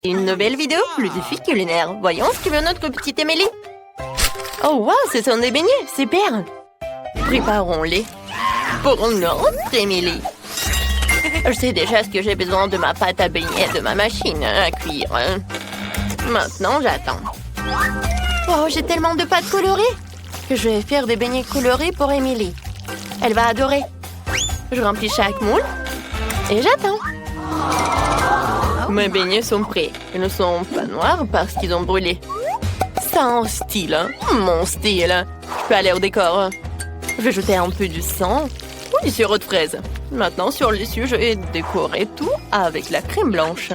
Une nouvelle vidéo, le défi culinaire. Voyons ce que veut notre petite Émilie. Oh wow, ce sont des beignets, super. Préparons-les pour notre Émilie. Je sais déjà ce que j'ai besoin de ma pâte à beignets, de ma machine à cuire. Maintenant, j'attends. Oh, j'ai tellement de pâtes colorées que je vais faire des beignets colorés pour Émilie. Elle va adorer. Je remplis chaque moule et j'attends. Mes beignets sont prêts. Ils ne sont pas noirs parce qu'ils ont brûlé. Ça a un style, hein? Mon style. Je peux aller au décor. Je vais jeter un peu du sang ou du sirop de fraise. Maintenant, sur le dessus, je vais décorer tout avec la crème blanche.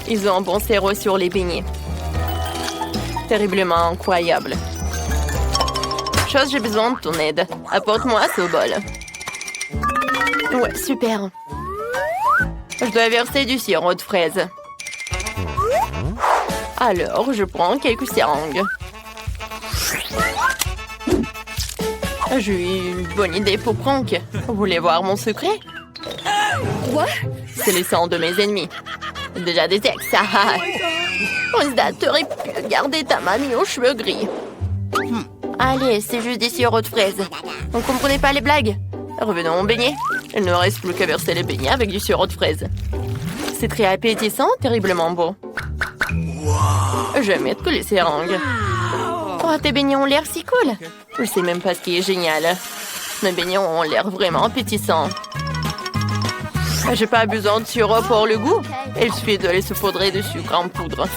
Ils ont un bon sirop sur les beignets. Terriblement incroyable. Chose, j'ai besoin de ton aide. Apporte-moi ce bol. Ouais, super. Je dois verser du sirop de fraise. Alors, je prends quelques seringues. J'ai une bonne idée pour Prank. Vous voulez voir mon secret? Quoi? C'est le sang de mes ennemis. Déjà des ex. Rosda, t'aurais pu garder ta mamie aux cheveux gris. Allez, c'est juste des sirops de fraises. Vous comprenez pas les blagues? Revenons au beignet. Il ne reste plus qu'à verser les beignets avec du sirop de fraises. C'est très appétissant, terriblement beau. Je vais mettre les seringues. Oh, tes beignets ont l'air si cool. Je sais même pas ce qui est génial. Mes beignets ont l'air vraiment appétissants. J'ai pas besoin de sirop pour le goût. Il suffit de les saupoudrer de sucre en poudre.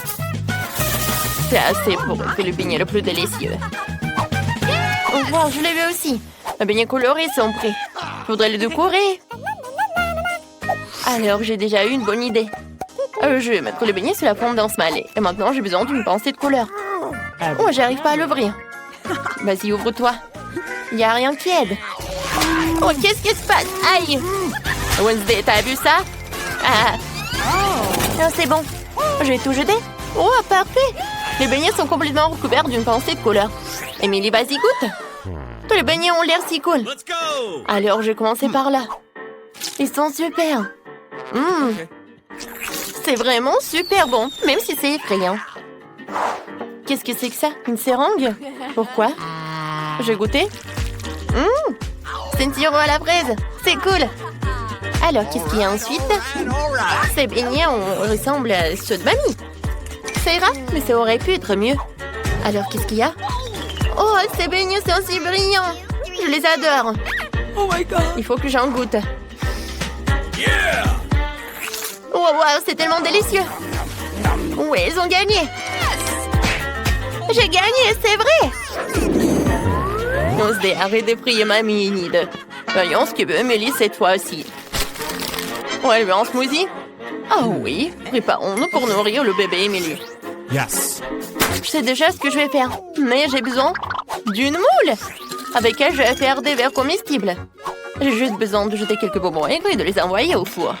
C'est assez pour faire le beignet le plus délicieux. Oh, wow, je l'ai vu aussi. Mes beignets colorés sont prêts. Faudrait les décorer. Alors, j'ai déjà eu une bonne idée. Je vais mettre les beignets sur la fondance malais. Et maintenant, j'ai besoin d'une pincée de couleur. Oh, j'arrive pas à l'ouvrir. Vas-y, ouvre-toi. Il n'y a rien qui aide. Oh, qu'est-ce qui se passe? Aïe! Wednesday, t'as vu ça? Ah, c'est bon. Je vais tout jeter. Oh, parfait. Les beignets sont complètement recouverts d'une pincée de couleur. Émilie, vas-y, goûte. Tous les beignets ont l'air si cool. Alors, je vais commencer par là. Ils sont super. C'est vraiment super bon, même si c'est effrayant. Qu'est-ce que c'est que ça? Une seringue? Pourquoi? Je vais goûter. C'est une sirop à la fraise. C'est cool. Alors, qu'est-ce qu'il y a ensuite? Ces beignets ressemblent à ceux de mamie. Ça ira, mais ça aurait pu être mieux. Alors, qu'est-ce qu'il y a? Oh, ces beignets sont si brillants. Je les adore. Oh my God. Il faut que j'en goûte. Oh, wow, c'est tellement délicieux. Ouais, ils ont gagné. J'ai gagné, c'est vrai. On se dit, arrête de prier mamie, Enid. Voyons ce que veut Émilie cette fois-ci. On va lui un smoothie? Oh oui, préparons-nous pour nourrir le bébé Émilie. Yes. Je sais déjà ce que je vais faire, mais j'ai besoin d'une moule avec elle je vais faire des verres comestibles. J'ai juste besoin de jeter quelques bonbons aigres et de les envoyer au four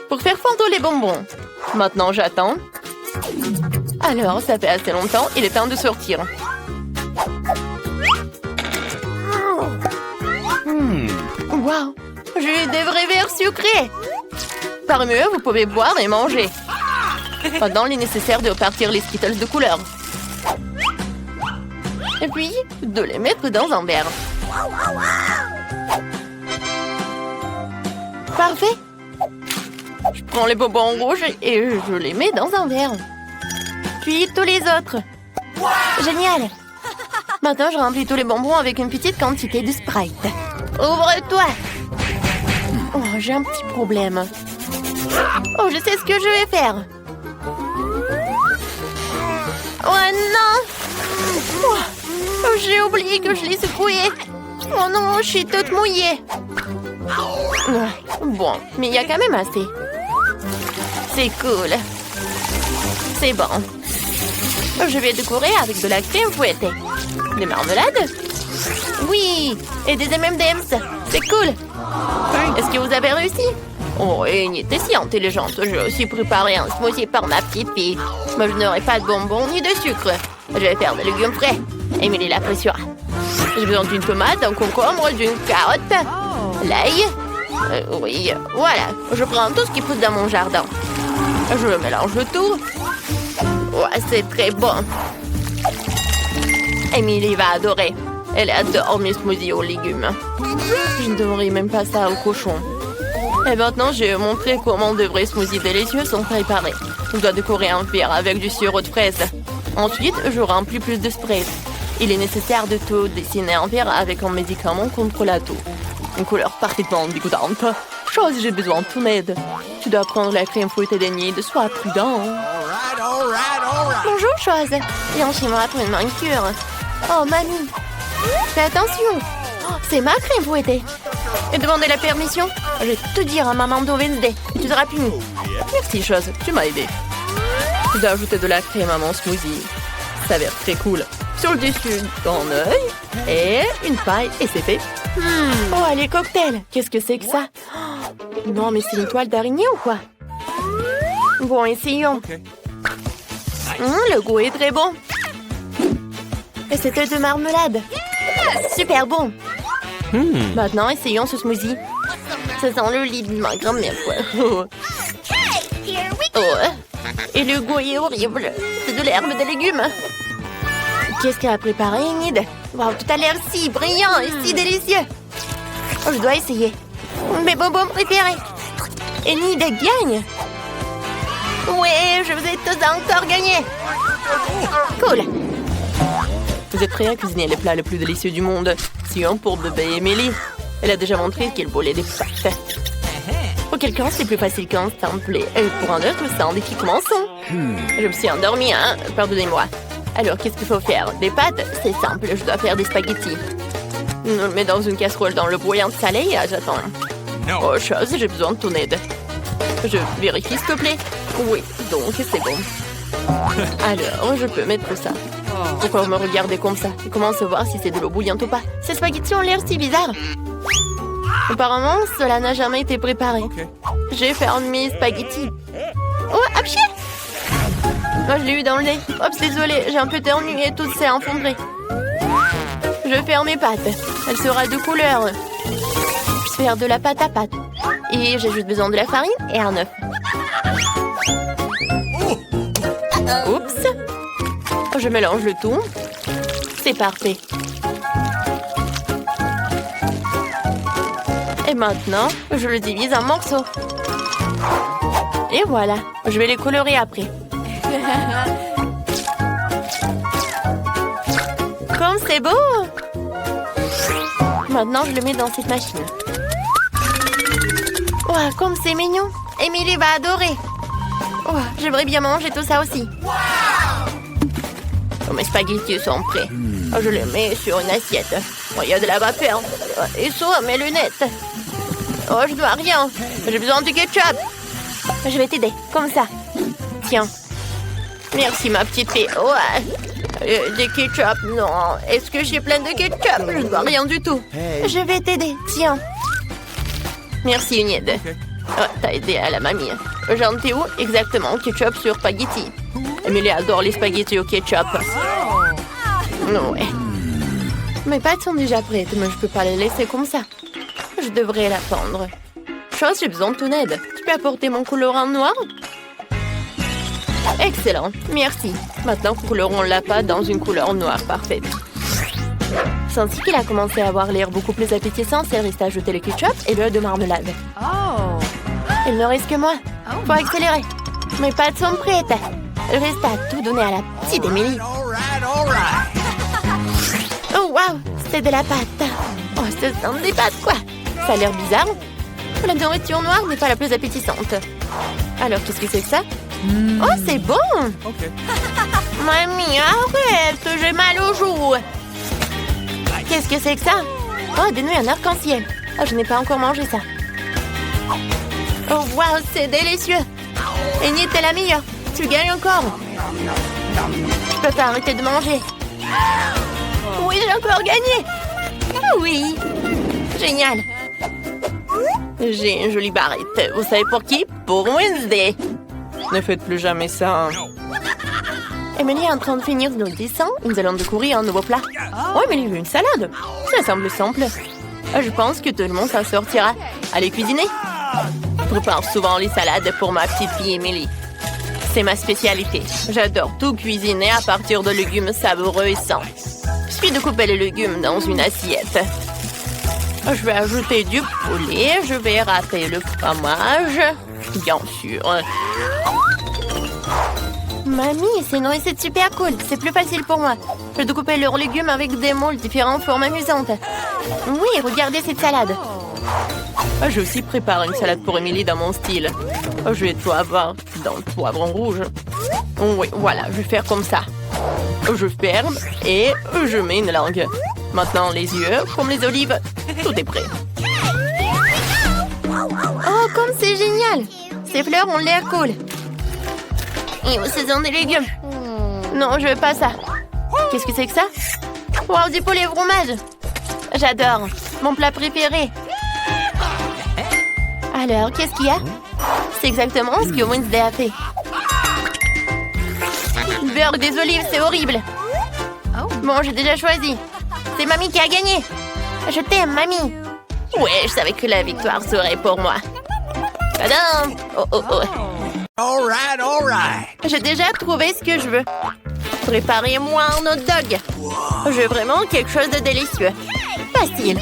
pour faire fondre les bonbons. Maintenant, j'attends. Alors, ça fait assez longtemps, il est temps de sortir. Wow, j'ai eu des vrais verres sucrés. Par mieux, vous pouvez boire et manger. Maintenant, il est nécessaire de repartir les Skittles de couleur. Et puis, de les mettre dans un verre. Parfait. Je prends les bonbons rouges et je les mets dans un verre. Puis tous les autres. Génial. Maintenant, je remplis tous les bonbons avec une petite quantité de Sprite. Ouvre-toi. Oh, j'ai un petit problème. Oh, je sais ce que je vais faire. Oh non. Oh, j'ai oublié que je l'ai secoué. Oh non, je suis toute mouillée. Bon, mais il y a quand même assez. C'est cool. C'est bon. Je vais décorer avec de la crème fouettée. Des marmelades? Oui, et des M&M's. C'est cool. Est-ce que vous avez réussi? Oh, Enid, t'es si intelligente. J'ai aussi préparé un smoothie pour ma petite fille. Mais je n'aurai pas de bonbons ni de sucre. Je vais faire des légumes frais. Émilie l'appréciera. J'ai besoin d'une tomate, d'un concombre, d'une carotte, l'ail. Oui, voilà. Je prends tout ce qui pousse dans mon jardin. Je mélange le tout. Ouais, c'est très bon. Emily va adorer. Elle adore mes smoothies aux légumes. Je ne devrais même pas ça au cochon. Et maintenant, je vais montrer comment de vrais smoothies délicieux sont préparés. On doit décorer un verre avec du sirop de fraise. Ensuite, je remplis plus de spray. Il est nécessaire de tout dessiner un verre avec un médicament contre la toux. Une couleur parfaitement dégoûtante. Chose, j'ai besoin de ton aide. Tu dois prendre la crème fouettée d'Enid. Sois prudent. Bonjour, Chose. Viens chez moi pour une manicure. Oh, mamie. Fais attention. Oh, c'est ma crème fouettée. Et demandez la permission. Je vais te dire à maman de Wednesday. Tu seras puni. Merci, Chose. Tu m'as aidé. Je dois ajouter de la crème à mon smoothie. Ça a l'air très cool. Sur le dessus, ton œil. Et une paille. Et c'est fait. Oh, les cocktails. Qu'est-ce que c'est que ça? Oh, non, mais c'est une toile d'araignée ou quoi? Bon, essayons. Le goût est très bon. Et c'était de marmelade. Super bon. Maintenant, essayons ce smoothie. Ça sent le lit de ma grand-mère. Oh. Et le goût est horrible. C'est de l'herbe de légumes. Qu'est-ce qu'elle a préparé, Enid? Wow, tout a l'air si brillant et si délicieux. Oh, je dois essayer. Mes bonbons préférés. Enid gagne. Ouais, je vous ai tous encore gagné. Cool. Vous êtes prêts à cuisiner le plat le plus délicieux du monde? Sinon, pour bébé Emily. Elle a déjà montré qu'elle volait des pâtes. Pour quelqu'un, c'est plus facile qu'un templé. Et pour un autre, c'est un défi. Commençons. Je me suis endormie, hein? Pardonnez-moi. Alors, qu'est-ce qu'il faut faire? Des pâtes? C'est simple, je dois faire des spaghettis. On le met dans une casserole dans le bouillon salé et j'attends. Oh, Chose, j'ai besoin de ton aide. Je vérifie, s'il te plaît. Oui, donc c'est bon. Alors, je peux mettre ça. Pourquoi vous me regardez comme ça? Comment savoir si c'est de l'eau bouillante ou pas? Ces spaghettis ont l'air si bizarres. Apparemment, cela n'a jamais été préparé. J'ai fait mes spaghettis. Oh, apchier! Moi, je l'ai eu dans le nez. Oups, désolée, j'ai un peu ternu et tout s'est enfondré. Je vais faire mes pâtes. Elle sera de couleur. Je vais faire de la pâte à pâte. Et j'ai juste besoin de la farine et un œuf. Oups. Je mélange le tout. C'est parfait. Et maintenant, je le divise en morceaux. Et voilà. Je vais les colorer après. Comme c'est beau! Maintenant, je le mets dans cette machine. Oh, comme c'est mignon! Emily va adorer! Oh, j'aimerais bien manger tout ça aussi. Oh, mes spaghettis sont prêts. Oh, je les mets sur une assiette. Oh, il y a de la vapeur. Oh, et sur mes lunettes. Oh, je dois rien. J'ai besoin de ketchup. Je vais t'aider, comme ça. Tiens. Merci, ma petite fille. Ouais. Du ketchup, non. Est-ce que j'ai plein de ketchup? Je ne vois rien du tout. Je vais t'aider, tiens. Merci, Enid. Oh, t'as aidé à la mamie. J'en étais où? Exactement, ketchup sur spaghetti. Emily adore les spaghettis au ketchup. Ouais. Mes pâtes sont déjà prêtes, mais je peux pas les laisser comme ça. Je devrais l'attendre. Chose, j'ai besoin de ton aide. Tu peux apporter mon colorant noir? Excellent, merci. Maintenant, colorons la pâte dans une couleur noire parfaite. C'est ainsi qu'il a commencé à avoir l'air beaucoup plus appétissant. C'est resté à ajouter le ketchup et l'œuf de marmelade. Il ne reste que moi. Faut accélérer. Mes pâtes sont prêtes. Il reste à tout donner à la petite Emily. Oh, waouh, c'est de la pâte. Oh, ce sont des pâtes, quoi. Ça a l'air bizarre. La nourriture noire n'est pas la plus appétissante. Alors, qu'est-ce que c'est que ça? Oh, c'est bon. Mamie, arrête, j'ai mal aux joues. Qu'est-ce que c'est que ça? Oh, des nouilles en arc-en-ciel. Oh, je n'ai pas encore mangé ça. Oh, waouh, c'est délicieux. Enid, t'es la meilleure. Tu gagnes encore. Je peux pas arrêter de manger. Oui, j'ai encore gagné. Oh, oui. Génial. J'ai une jolie barrette. Vous savez pour qui? Pour Wednesday. Ne faites plus jamais ça. Emily est en train de finir nos dessins. Nous allons découvrir un nouveau plat. Oh, Emily veut une salade. Ça semble simple. Je pense que tout le monde s'en sortira. Allez cuisiner. Je prépare souvent les salades pour ma petite fille Emily. C'est ma spécialité. J'adore tout cuisiner à partir de légumes savoureux et sains. Il suffit de couper les légumes dans une assiette. Je vais ajouter du poulet. Je vais râper le fromage. Bien sûr. Mamie, c'est une recette super cool. C'est plus facile pour moi. Je dois couper leurs légumes avec des moules différentes formes amusantes. Oui, regardez cette salade. J'ai aussi préparé une salade pour Emily dans mon style. Je vais tout avoir dans le poivron rouge. Oui, voilà, je vais faire comme ça. Je ferme et je mets une langue. Maintenant, les yeux, comme les olives. Tout est prêt. Oh, comme c'est génial! Ces fleurs ont l'air cool. Et ce sont des légumes. Non, je veux pas ça. Qu'est-ce que c'est que ça? Wow, du poulet au fromage. J'adore. Mon plat préféré. Alors, qu'est-ce qu'il y a? C'est exactement ce que Wednesday a fait. Beurre des olives, c'est horrible. Bon, j'ai déjà choisi. C'est Mamie qui a gagné. Je t'aime, Mamie. Ouais, je savais que la victoire serait pour moi. Tadam! Oh, oh, oh. All right. J'ai déjà trouvé ce que je veux. Préparez-moi un hot dog. Je veux vraiment quelque chose de délicieux. Facile.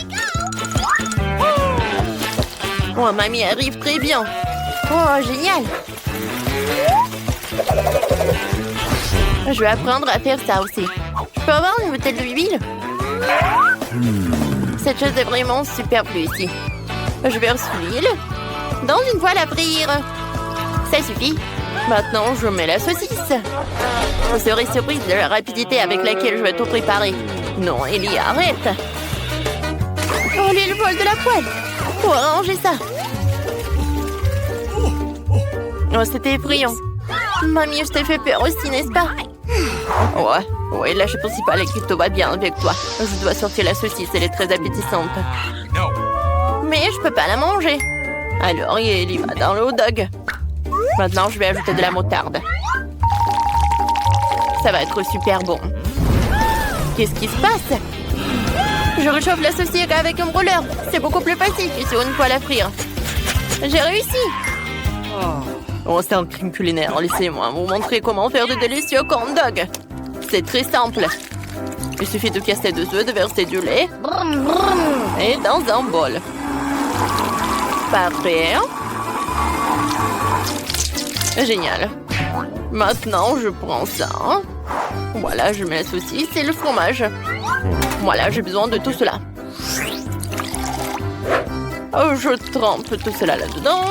Oh, Mamie arrive très bien. Oh, génial. Je vais apprendre à faire ça aussi. Je peux avoir une bouteille d'huile? Cette chose est vraiment superflue ici. Je verse l'huile dans une poêle à frire. Ça suffit. Maintenant, je mets la saucisse. Vous serez surprise de la rapidité avec laquelle je vais tout préparer. Non, Ellie, arrête. Oh, l'huile vole de la poêle. Faut arranger ça. Oh, c'était effrayant. Mamie, je t'ai fait peur aussi, n'est-ce pas? Ouais, là, je pense pas que tout va bien avec toi. Je dois sortir la saucisse, elle est très appétissante. Mais je peux pas la manger. Alors, il y va dans le hot dog. Maintenant, je vais ajouter de la moutarde. Ça va être super bon. Qu'est-ce qui se passe? Je réchauffe la saucisse avec un brûleur. C'est beaucoup plus facile que sur une poêle à frire. J'ai réussi. Oh, c'est un crime culinaire. Laissez-moi vous montrer comment faire de délicieux corn dog. C'est très simple. Il suffit de casser 2 œufs, de verser du lait et dans un bol. Parfait. Génial. Maintenant, je prends ça. Voilà, je mets la saucisse et le fromage. Voilà, j'ai besoin de tout cela. Je trempe tout cela là-dedans.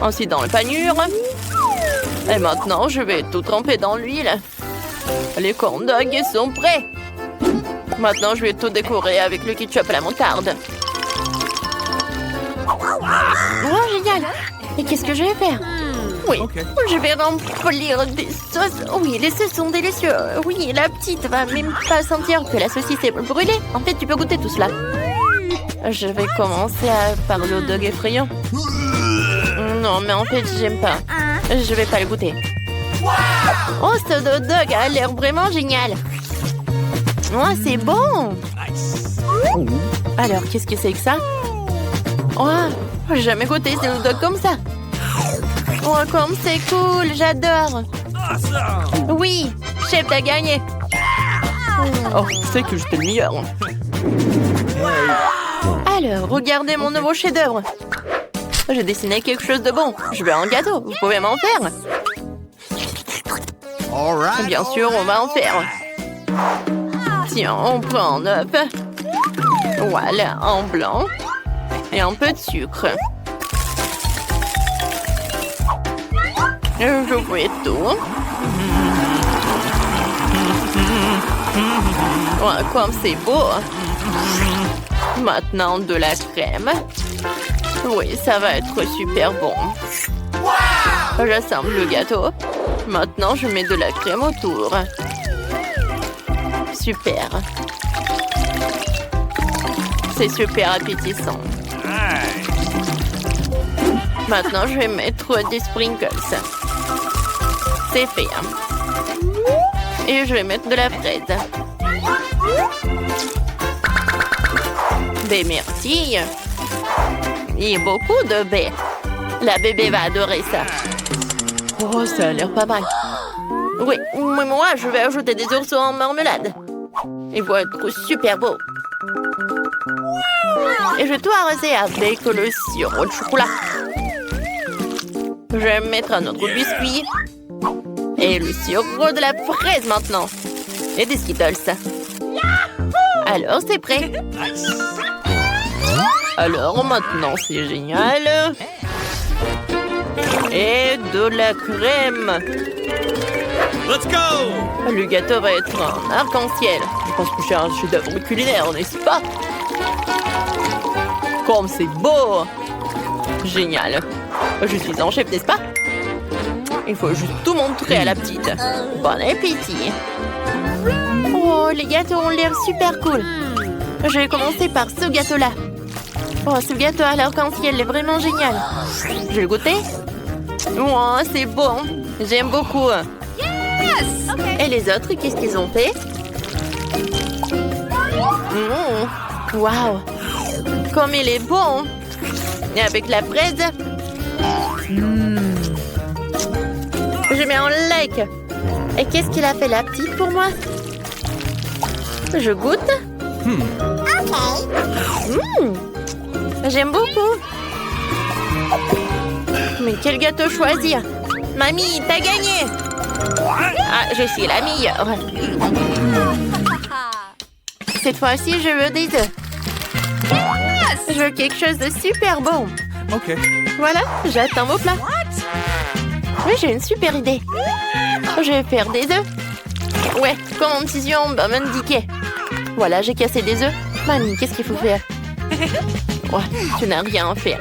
Ensuite dans le panure. Et maintenant, je vais tout tremper dans l'huile. Les corn dogs sont prêts. Maintenant, je vais tout décorer avec le ketchup et la moutarde. Oh, génial! Et qu'est-ce que je vais faire? Oui, je vais remplir des sauces. Oui, les sauces sont délicieux. Oui, la petite va même pas sentir que la saucisse est brûlée. En fait, tu peux goûter tout cela. Je vais commencer par le hot dog effrayant. Non, mais en fait, j'aime pas. Je vais pas le goûter. Oh, ce hot dog a l'air vraiment génial. Oh, c'est bon. Alors, qu'est-ce que c'est que ça? Oh, j'ai jamais goûté ces hot dogs comme ça. Oh, comme c'est cool, j'adore. Oui, chef, t'as gagné. Oh, c'est que j'étais le meilleur. Alors, regardez mon nouveau chef-d'œuvre. J'ai dessiné quelque chose de bon. Je veux un gâteau. Vous pouvez m'en faire? Bien sûr, on va en faire. Tiens, on prend un œuf. Voilà, un blanc. Et un peu de sucre. Je fais tout. Oh, comme c'est beau. Maintenant, de la crème. Oui, ça va être super bon. J'assemble le gâteau. Maintenant, je mets de la crème autour. Super. C'est super appétissant. Maintenant, je vais mettre des sprinkles. C'est fait. Et je vais mettre de la fraise. Des myrtilles. Et beaucoup de baies. La bébé va adorer ça. Oh, ça a l'air pas mal. Oui, mais moi, je vais ajouter des oursons en marmelade. Ils vont être super beaux. Et je dois arroser avec le sirop de chocolat. Je vais mettre un autre biscuit. Et le sirop de la fraise maintenant. Et des Skittles. Alors, c'est prêt. Alors, maintenant, c'est génial. Et de la crème. Let's go! Le gâteau va être un arc-en-ciel. Je pense que c'est un chef-d'œuvre culinaire, n'est-ce pas? Comme c'est beau! Génial. Je suis un chef, n'est-ce pas? Il faut juste tout montrer à la petite. Bon appétit. Oh, les gâteaux ont l'air super cool. Je vais commencer par ce gâteau-là. Oh, ce gâteau à l'arc-en-ciel est vraiment génial. Je vais le goûter. Oh, c'est bon. J'aime beaucoup. Et les autres, qu'est-ce qu'ils ont fait? Waouh! Comme il est bon! Et avec la fraise. Je mets en like. Et qu'est-ce qu'il a fait la petite pour moi? Je goûte. J'aime beaucoup. Mais quel gâteau choisir? Mamie, t'as gagné! Ah, je suis la meilleure. Cette fois-ci, je veux des œufs. Je veux quelque chose de super bon. OK. Voilà, j'attends vos plats. Oui, j'ai une super idée. Je vais faire des œufs. Ouais, comme mon petit zion va m'indiquer. Voilà, j'ai cassé des œufs. Mamie, qu'est-ce qu'il faut faire? Ouais, tu n'as rien à faire.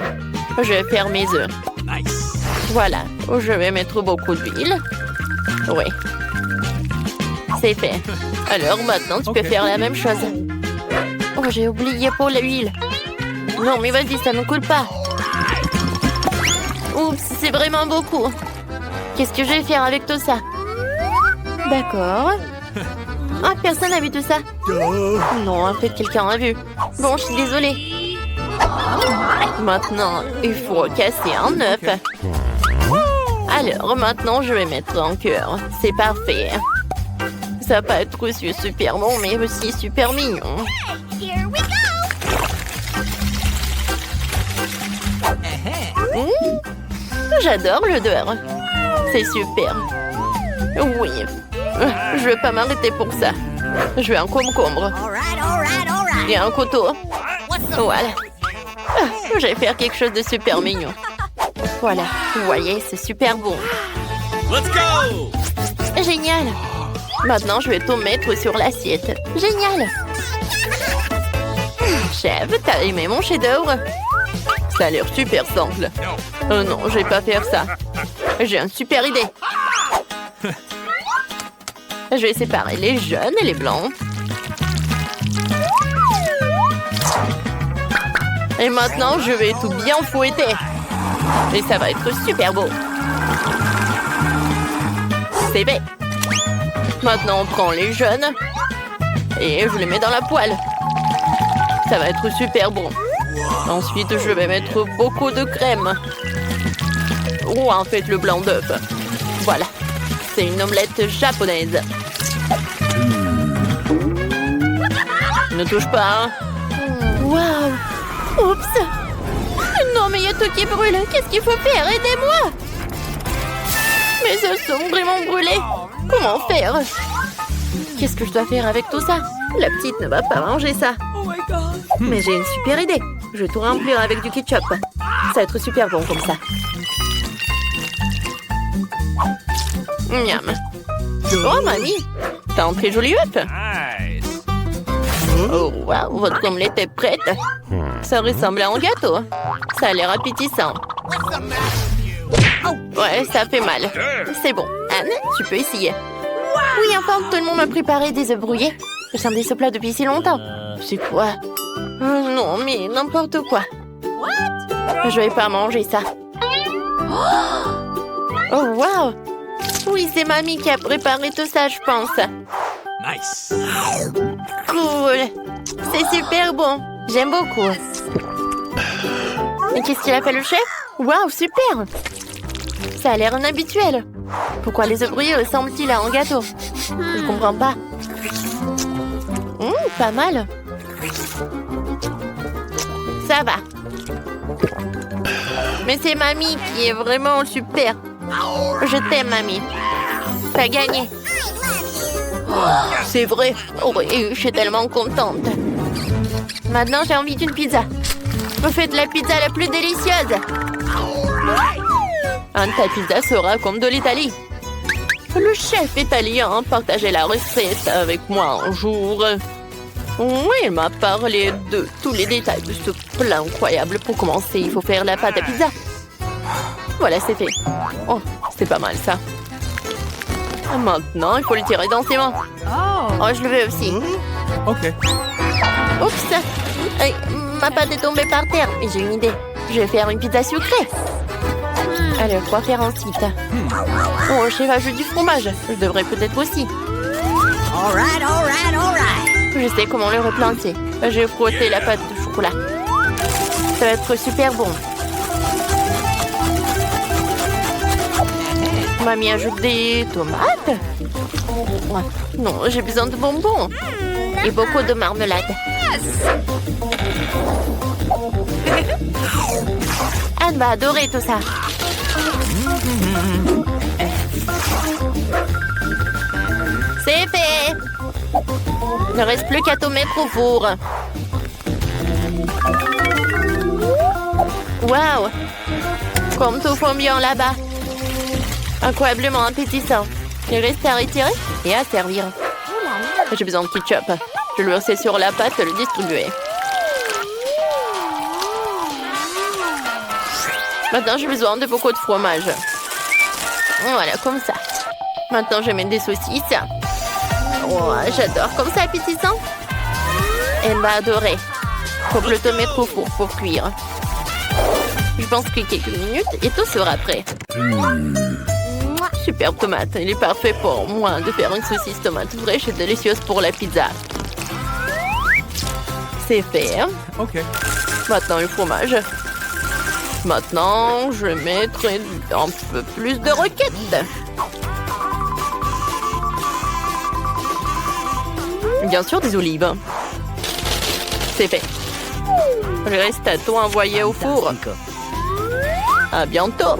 Je vais faire mes œufs. Nice. Voilà, je vais mettre beaucoup d'huile. Oui. C'est fait. Alors maintenant, tu peux faire la même chose. Oh, j'ai oublié pour l'huile. Non, mais vas-y, ça ne coule pas. Oups, c'est vraiment beaucoup. Qu'est-ce que je vais faire avec tout ça? D'accord. Ah, personne n'a vu tout ça. Non, en fait, quelqu'un a vu. Bon, je suis désolée. Maintenant, il faut casser un œuf. Alors, maintenant, je vais mettre un cœur. C'est parfait. Ça va pas être aussi super bon, mais aussi super mignon. J'adore l'odeur. C'est super. Oui. Je vais pas m'arrêter pour ça. Je veux un concombre. Et un couteau. Voilà. Je vais faire quelque chose de super mignon. Voilà. Vous voyez, c'est super bon. Let's go! Génial. Maintenant, je vais tout mettre sur l'assiette. Génial. Chef, t'as aimé mon chef-d'œuvre? Ça a l'air super simple. Oh non, je vais pas faire ça. J'ai une super idée. Je vais séparer les jaunes et les blancs. Et maintenant, je vais tout bien fouetter. Et ça va être super beau. C'est fait. Maintenant, on prend les jaunes. Et je les mets dans la poêle. Ça va être super bon. Ensuite, je vais mettre beaucoup de crème. Ou en fait, le blanc d'œuf. Voilà. C'est une omelette japonaise. Ne touche pas, hein? Waouh! Oups! Non, mais il y a tout qui brûle. Qu'est-ce qu'il faut faire? Aidez-moi! Mes œufs sont vraiment brûlés. Comment faire? Qu'est-ce que je dois faire avec tout ça? La petite ne va pas manger ça. Mais j'ai une super idée. Je vais tout remplir avec du ketchup. Ça va être super bon comme ça. Miam. Oh, mamie! T'as un très joli œuf. Nice. Oh, waouh, votre omelette est prête. Ça ressemble à un gâteau. Ça a l'air appétissant. Ouais, ça fait mal. C'est bon. Anne, tu peux essayer. Oui, enfin, tout le monde m'a préparé des œufs brouillés. J'attendais ce plat depuis si longtemps. C'est quoi? Non, mais n'importe quoi. Je vais pas manger ça. Oh, waouh! Oui, c'est mamie qui a préparé tout ça, je pense. Nice. Cool. C'est super bon. J'aime beaucoup. Mais qu'est-ce qu'il a fait le chef? Waouh, super! Ça a l'air inhabituel. Pourquoi les œufs brouillés ressemblent-ils à un gâteau? Je comprends pas. Pas mal. Ça va. Mais c'est mamie qui est vraiment super. Je t'aime, mamie. T'as gagné. C'est vrai. Oh, je suis tellement contente. Maintenant, j'ai envie d'une pizza. Vous faites la pizza la plus délicieuse. Ta pizza sera comme de l'Italie. Le chef italien partageait la recette avec moi un jour. Oui, il m'a parlé de tous les détails de ce plat incroyable. Pour commencer, il faut faire la pâte à pizza. Voilà, c'est fait. Oh, c'est pas mal ça. Maintenant, il faut le tirer dans ses mains. Oh, je le veux aussi. OK. Oups! Hey, ma pâte est tombée par terre. Mais j'ai une idée. Je vais faire une pizza sucrée. Alors, quoi faire ensuite? Oh, le chef ajoute du fromage. Je devrais peut-être aussi. All right. Je sais comment le replanter. Je vais frotter la pâte de chocolat. Ça va être super bon. Mamie ajoute des tomates. Non, j'ai besoin de bonbons. Et beaucoup de marmelade. Anne va adorer tout ça. C'est fait. Il ne reste plus qu'à tout mettre au four. Waouh! Comme tout fond bien là-bas. Incroyablement appétissant. Il reste à retirer et à servir. J'ai besoin de ketchup. Je le verser sur la pâte et le distribuer. Maintenant, j'ai besoin de beaucoup de fromage. Voilà, comme ça. Maintenant, je mets des saucisses. Oh, j'adore comme ça, appétissant. Elle va adorer. Faut que le te mettre au four pour cuire. Je pense que quelques minutes et tout sera prêt. Super tomate. Il est parfait pour moi de faire une saucisse tomate fraîche et délicieuse pour la pizza. C'est fait. OK. Maintenant, le fromage. Maintenant, je mettrai un peu plus de roquettes. Bien sûr, des olives. C'est fait. Il reste à tout envoyer au four. À bientôt.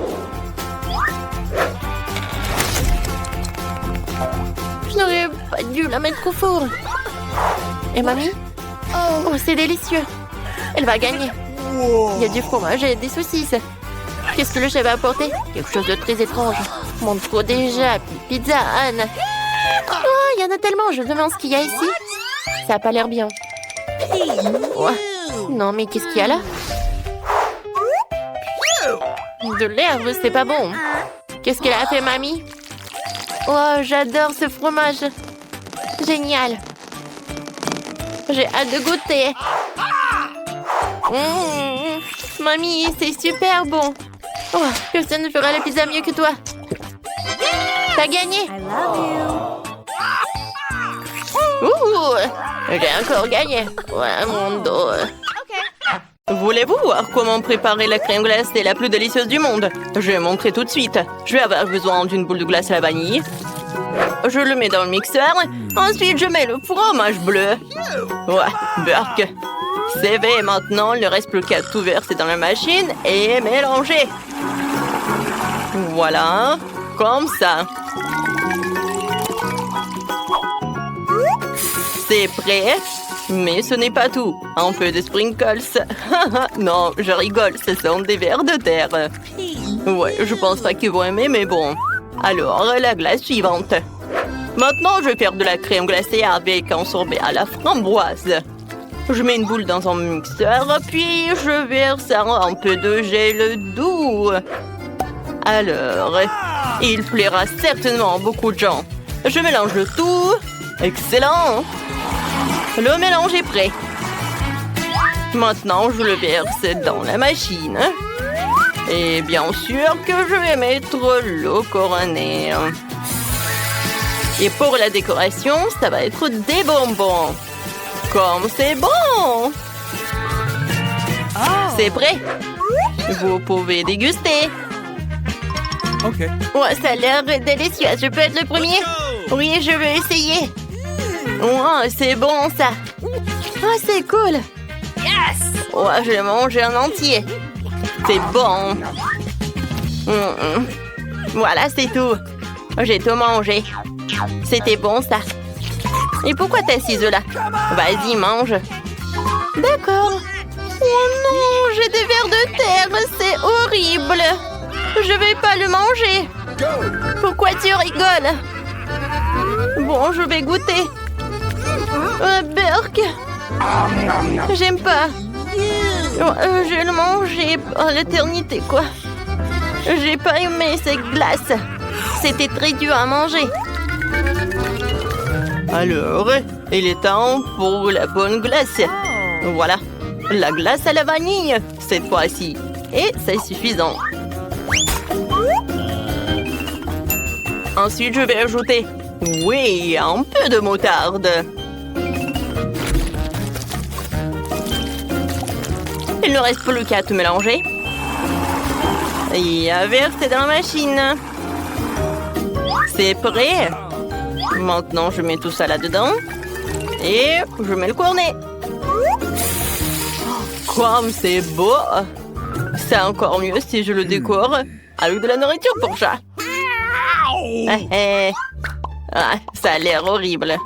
Je n'aurais pas dû la mettre au four. Et mamie? Oh, c'est délicieux. Elle va gagner. Il y a du fromage et des saucisses. Qu'est-ce que le chef va apporter? Quelque chose de très étrange. Montre-toi déjà. Pizza, Anne. Oh, il y en a tellement. Je me demande ce qu'il y a ici. Ça n'a pas l'air bien. Ouais. Non, mais qu'est-ce qu'il y a là? De l'herbe, c'est pas bon. Qu'est-ce qu'elle a fait, mamie? Oh, j'adore ce fromage. Génial. J'ai hâte de goûter. Mamie, c'est super bon. Oh, personne ne fera la pizza mieux que toi. T'as gagné. Ouh, j'ai encore gagné. Ouais, mon dos. Voulez-vous voir comment préparer la crème glacée la plus délicieuse du monde? Je vais montrer tout de suite. Je vais avoir besoin d'une boule de glace à la vanille. Je le mets dans le mixeur. Ensuite, je mets le fromage bleu. Ouais, Burke. C'est fait. Maintenant, il ne reste plus qu'à tout verser dans la machine et mélanger. Voilà, comme ça. C'est prêt. Mais ce n'est pas tout. Un peu de sprinkles. Non, je rigole, ce sont des vers de terre. Ouais, je pense pas qu'ils vont aimer, mais bon. Alors, la glace suivante. Maintenant, je vais faire de la crème glacée avec un sorbet à la framboise. Je mets une boule dans un mixeur, puis je verse un peu de gel doux. Alors, il plaira certainement à beaucoup de gens. Je mélange le tout. Excellent! Le mélange est prêt. Maintenant, je le verse dans la machine. Et bien sûr que je vais mettre l'eau couronnée. Et pour la décoration, ça va être des bonbons. Comme c'est bon! C'est prêt. Vous pouvez déguster. Okay. Ouais, ça a l'air délicieux. Je peux être le premier? Oui, je veux essayer. Ouais, c'est bon, ça. Ah, c'est cool. Yes! Ouais, je vais manger en entier. C'est bon. Voilà, c'est tout. J'ai tout mangé. C'était bon, ça. Et pourquoi t'es assise là? Vas-y, mange. D'accord. Oh non, j'ai des vers de terre. C'est horrible. Je vais pas le manger. Pourquoi tu rigoles? Bon, je vais goûter. Burk. J'aime pas. Je vais le manger à l'éternité, quoi. J'ai pas aimé cette glace. C'était très dur à manger. Alors, il est temps pour la bonne glace. Voilà, la glace à la vanille, cette fois-ci. Et c'est suffisant. Ensuite, je vais ajouter, oui, un peu de moutarde. Il ne reste plus qu'à tout mélanger. Et à verser dans la machine. C'est prêt. Maintenant, je mets tout ça là-dedans. Et je mets le cornet. Comme c'est beau. C'est encore mieux si je le décore avec de la nourriture pour chat. Ah, ça a l'air horrible.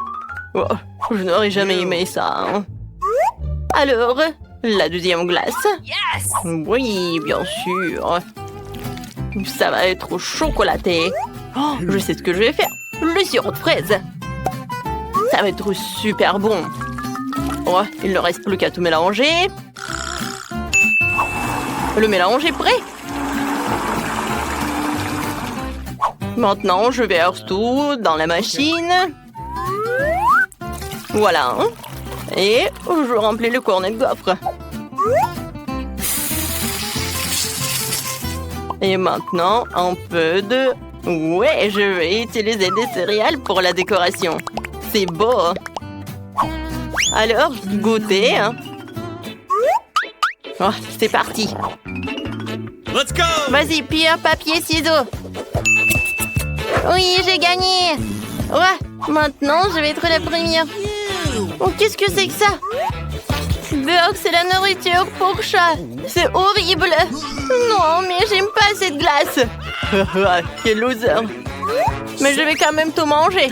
Oh, je n'aurais jamais aimé ça. Hein. Alors, la deuxième glace. Yes! Oui, bien sûr. Ça va être chocolaté. Oh, je sais ce que je vais faire. Le sirop de fraise. Ça va être super bon. Oh, il ne reste plus qu'à tout mélanger. Le mélange est prêt. Maintenant, je verse tout dans la machine. Voilà. Et je remplis le cornet de gaufre. Et maintenant, un peu de... Ouais, je vais utiliser des céréales pour la décoration. C'est beau. Alors, goûtez. Oh, c'est parti. Let's go! Vas-y, pierre, papier, ciseaux. Oui, j'ai gagné. Ouais, maintenant, je vais être la première. Oh, qu'est-ce que c'est que ça? Burk, c'est la nourriture pour chat. C'est horrible. Non, mais j'aime pas cette glace. Quel loser. Mais je vais quand même tout manger.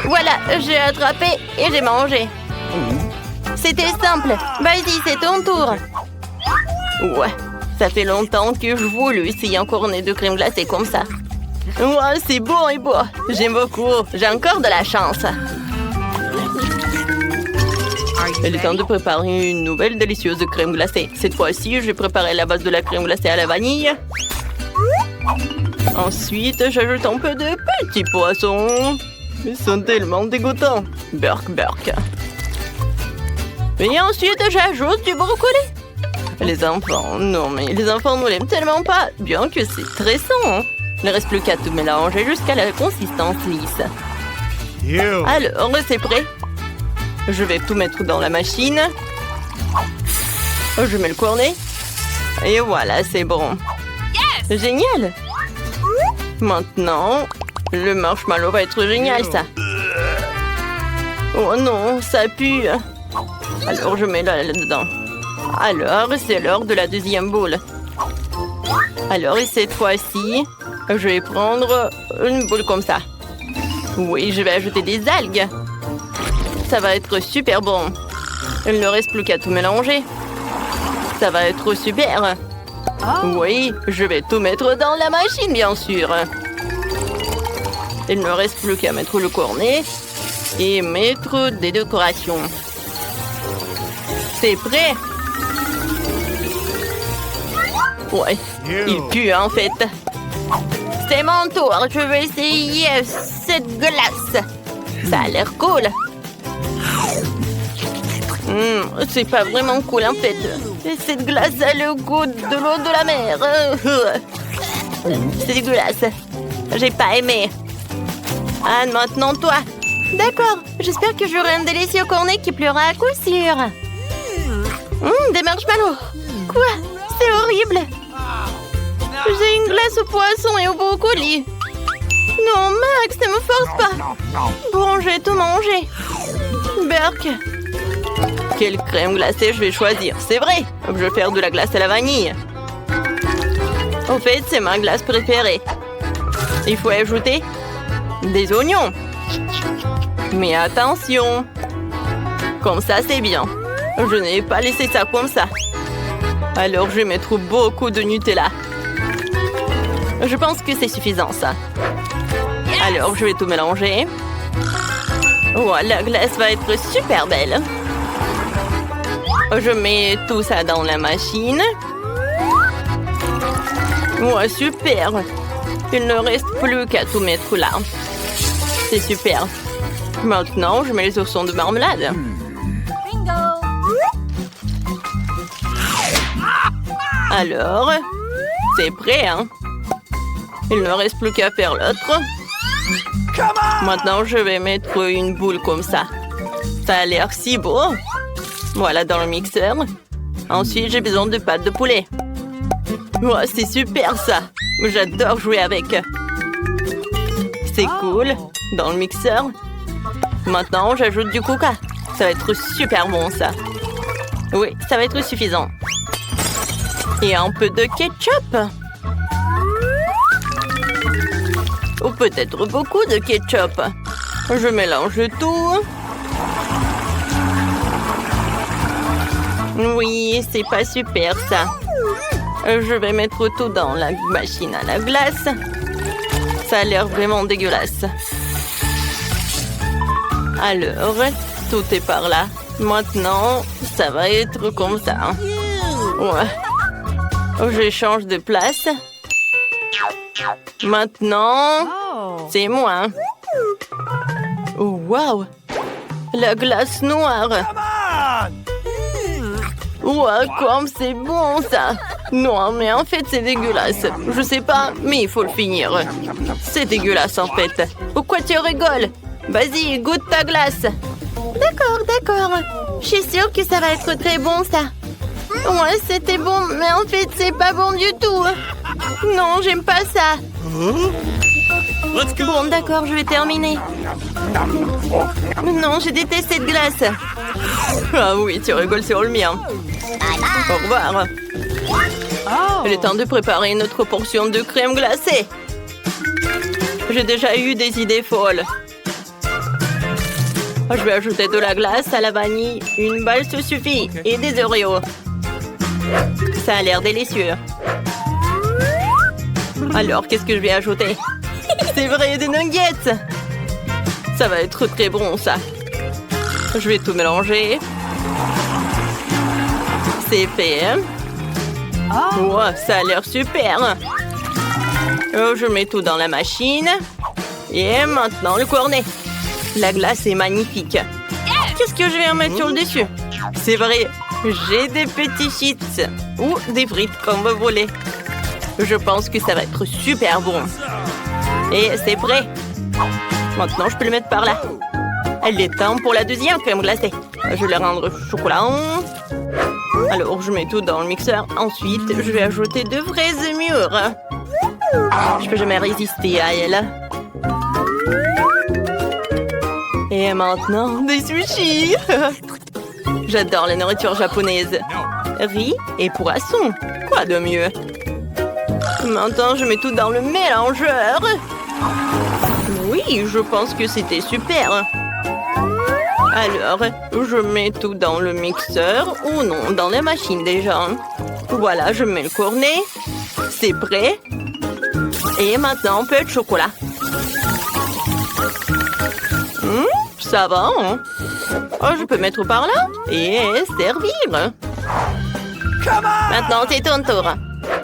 Voilà, j'ai attrapé et j'ai mangé. C'était simple. Vas-y, c'est ton tour. Ouais, ça fait longtemps que je voulais essayer un cornet de crème glacée comme ça. Ouais, c'est beau et beau. J'aime beaucoup. J'ai encore de la chance. Il est temps de préparer une nouvelle délicieuse crème glacée. Cette fois-ci, je vais préparer la base de la crème glacée à la vanille. Ensuite, j'ajoute un peu de petits poissons. Ils sont tellement dégoûtants. Burk, burk. Et ensuite, j'ajoute du brocoli. Les enfants, non mais les enfants ne l'aiment tellement pas, bien que c'est très sain. Il ne reste plus qu'à tout mélanger jusqu'à la consistance lisse. Alors, c'est prêt. Je vais tout mettre dans la machine. Je mets le cornet. Et voilà, c'est bon. Yes! Génial! Maintenant, le marshmallow va être génial, ça. Oh non, ça pue. Alors, je mets là-dedans. Alors, c'est l'heure de la deuxième boule. Alors, et cette fois-ci, je vais prendre une boule comme ça. Oui, je vais ajouter des algues. Ça va être super bon. Il ne reste plus qu'à tout mélanger. Ça va être super. Oui, je vais tout mettre dans la machine, bien sûr. Il ne reste plus qu'à mettre le cornet et mettre des décorations. C'est prêt. Ouais, il pue en fait. C'est mon tour, je vais essayer cette glace. Ça a l'air cool. C'est pas vraiment cool en fait. Cette glace a le goût de l'eau de la mer. C'est dégueulasse. J'ai pas aimé. Anne, maintenant toi. D'accord, j'espère que j'aurai un délicieux cornet qui pleura à coup sûr. Des marshmallows. Quoi? C'est horrible. Une glace au poisson et au brocoli. Non, Max, ne me force pas. Bon, j'ai tout mangé. Berk. Quelle crème glacée je vais choisir? C'est vrai, je vais faire de la glace à la vanille. Au fait, c'est ma glace préférée. Il faut ajouter des oignons. Mais attention. Comme ça, c'est bien. Je n'ai pas laissé ça comme ça. Alors, je vais mettre beaucoup de Nutella. Je pense que c'est suffisant, ça. Alors, je vais tout mélanger. Oh, la glace va être super belle. Je mets tout ça dans la machine. Ouais, super. Il ne reste plus qu'à tout mettre là. C'est super. Maintenant, je mets les oursons de marmelade. Alors, c'est prêt, hein? Il ne reste plus qu'à faire l'autre. Maintenant, je vais mettre une boule comme ça. Ça a l'air si beau. Voilà, dans le mixeur. Ensuite, j'ai besoin de pâte de poulet. Ouais, c'est super, ça. J'adore jouer avec. C'est cool. Dans le mixeur. Maintenant, j'ajoute du coca. Ça va être super bon, ça. Oui, ça va être suffisant. Et un peu de ketchup. Ou peut-être beaucoup de ketchup. Je mélange tout. Oui, c'est pas super, ça. Je vais mettre tout dans la machine à la glace. Ça a l'air vraiment dégueulasse. Alors, tout est par là. Maintenant, ça va être comme ça. Ouais. Je change de place. Maintenant, c'est moi. Oh, wow! La glace noire. Ouais, comme c'est bon, ça. Non, mais en fait, c'est dégueulasse. Je sais pas, mais il faut le finir. C'est dégueulasse, en fait. Pourquoi tu rigoles? Vas-y, goûte ta glace. D'accord, d'accord. Je suis sûre que ça va être très bon, ça. Ouais, c'était bon, mais en fait, c'est pas bon du tout. Non, j'aime pas ça. Bon, d'accord, je vais terminer. Non, je déteste cette glace. Ah oui, tu rigoles sur le mien. Au revoir. Il est temps de préparer notre portion de crème glacée. J'ai déjà eu des idées folles. Je vais ajouter de la glace à la vanille. Une balle se suffit. Et des Oreos. Ça a l'air délicieux. Alors, qu'est-ce que je vais ajouter? C'est vrai, des nuggets. Ça va être très bon, ça. Je vais tout mélanger. C'est fait. Wow, ça a l'air super. Je mets tout dans la machine. Et maintenant, le cornet. La glace est magnifique. Qu'est-ce que je vais en mettre sur le dessus? C'est vrai, j'ai des petits chips. Ou des frites, comme vous voulez. Je pense que ça va être super bon. Et c'est prêt. Maintenant, je peux le mettre par là. Elle est temps pour la deuxième crème glacée. Je vais la rendre chocolat. Alors, je mets tout dans le mixeur. Ensuite, je vais ajouter de fraises mûres. Je peux jamais résister à elle. Et maintenant, des sushis. J'adore la nourriture japonaise. Riz et poisson. Quoi de mieux? Maintenant, je mets tout dans le mélangeur. Oui, je pense que c'était super. Alors, je mets tout dans le mixeur. Ou non, dans la machine déjà. Voilà, je mets le cornet. C'est prêt. Et maintenant, un peu de chocolat. Ça va, hein? Oh, je peux mettre par là et servir. Maintenant, c'est ton tour.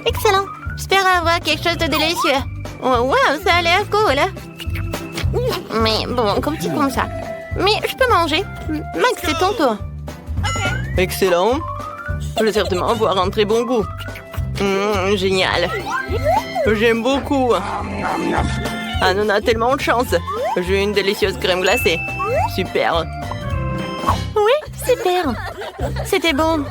Excellent. J'espère avoir quelque chose de délicieux. Oh, wow, ça a l'air cool. Mais bon, comme ça. Mais je peux manger. Max, c'est ton tour. Excellent. Je vais certainement avoir un très bon goût. Génial. J'aime beaucoup. Ah, on a tellement de chance. J'ai une délicieuse crème glacée. Super. Oui, super. C'était bon.